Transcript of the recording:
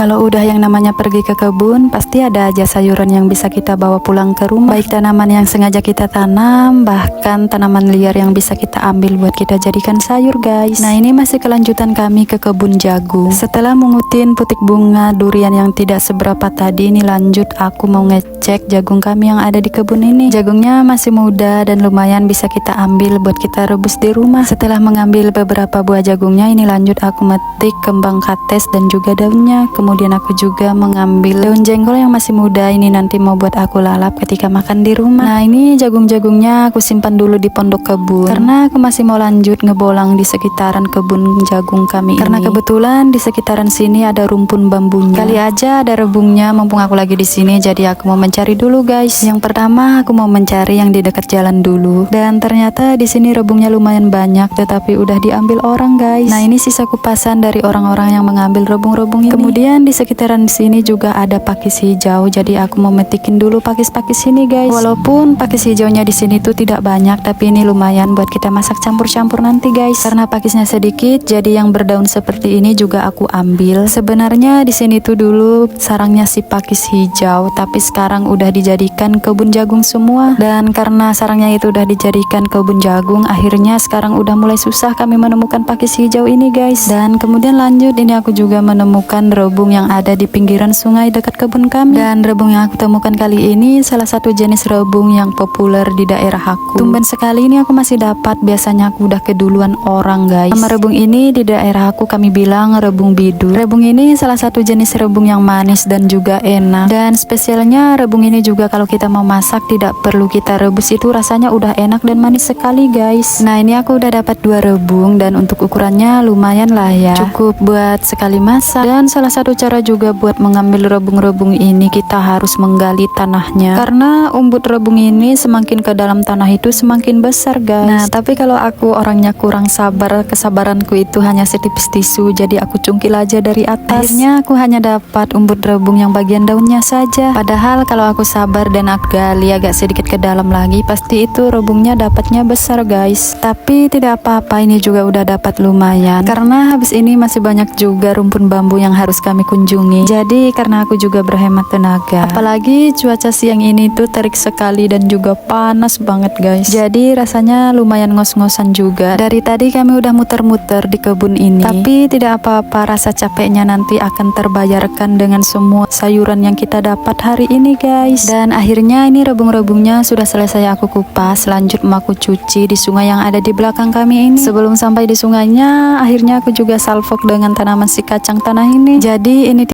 Kalau udah yang namanya pergi ke kebun, pasti ada aja sayuran yang bisa kita bawa pulang ke rumah. Baik tanaman yang sengaja kita tanam, bahkan tanaman liar yang bisa kita ambil buat kita jadikan sayur guys. Nah ini masih kelanjutan kami ke kebun jagung. Setelah mengutin putik bunga durian yang tidak seberapa tadi, ini lanjut aku mau ngecek jagung kami yang ada di kebun ini. Jagungnya masih muda dan lumayan bisa kita ambil buat kita rebus di rumah. Setelah mengambil beberapa buah jagungnya, ini lanjut aku metik kembang kates dan juga daunnya. Kemudian aku juga mengambil daun jengkol yang masih muda, ini nanti mau buat aku lalap ketika makan di rumah. Nah ini jagung-jagungnya aku simpan dulu di pondok kebun karena aku masih mau lanjut ngebolang di sekitaran kebun jagung kami karena kebetulan di sekitaran sini ada rumpun bambunya. Kali aja ada rebungnya mumpung aku lagi di sini, jadi aku mau mencari dulu guys. Yang pertama aku mau mencari yang di dekat jalan dulu, dan ternyata di sini rebungnya lumayan banyak tetapi udah diambil orang guys. Nah ini sisa kupasan dari orang-orang yang mengambil rebung-rebung ini. Kemudian di sekitaran sini juga ada pakis hijau, jadi aku mau metikin dulu pakis-pakis ini guys. Walaupun pakis hijaunya di sini tuh tidak banyak, tapi ini lumayan buat kita masak campur-campur nanti guys. Karena pakisnya sedikit, jadi yang berdaun seperti ini juga aku ambil. Sebenarnya di sini tuh dulu sarangnya si pakis hijau, tapi sekarang udah dijadikan kebun jagung semua. Dan karena sarangnya itu udah dijadikan kebun jagung, akhirnya sekarang udah mulai susah kami menemukan pakis hijau ini guys. Dan kemudian lanjut, ini aku juga menemukan rebung yang ada di pinggiran sungai dekat kebun kami. Dan rebung yang aku temukan kali ini salah satu jenis rebung yang populer di daerah aku. Tumben sekali ini aku masih dapat, biasanya aku udah keduluan orang guys. Nama rebung ini di daerah aku kami bilang rebung bidur. Rebung ini salah satu jenis rebung yang manis dan juga enak. Dan spesialnya rebung ini juga kalau kita mau masak tidak perlu kita rebus, itu rasanya udah enak dan manis sekali guys. Nah ini aku udah dapat 2 rebung dan untuk ukurannya lumayan lah ya, cukup buat sekali masak. Dan salah satu cara juga buat mengambil rebung-rebung ini, kita harus menggali tanahnya karena umbut rebung ini semakin ke dalam tanah itu semakin besar guys. Nah tapi kalau aku orangnya kurang sabar, kesabaranku itu hanya setipis tisu, jadi aku cungkil aja dari atas. Akhirnya aku hanya dapat umbut rebung yang bagian daunnya saja. Padahal kalau aku sabar dan aku gali agak sedikit ke dalam lagi, pasti itu rebungnya dapatnya besar guys. Tapi tidak apa-apa, ini juga udah dapat lumayan karena habis ini masih banyak juga rumpun bambu yang harus kami kunjungi. Jadi karena aku juga berhemat tenaga, apalagi cuaca siang ini tuh terik sekali dan juga panas banget guys. Jadi rasanya lumayan ngos-ngosan juga. Dari tadi kami udah muter-muter di kebun ini, tapi tidak apa-apa, rasa capeknya nanti akan terbayarkan dengan semua sayuran yang kita dapat hari ini guys. Dan akhirnya ini rebung-rebungnya sudah selesai aku kupas, lanjut mau aku cuci di sungai yang ada di belakang kami ini. Sebelum sampai di sungainya, akhirnya aku juga salvok dengan tanaman si kacang tanah ini. Jadi ini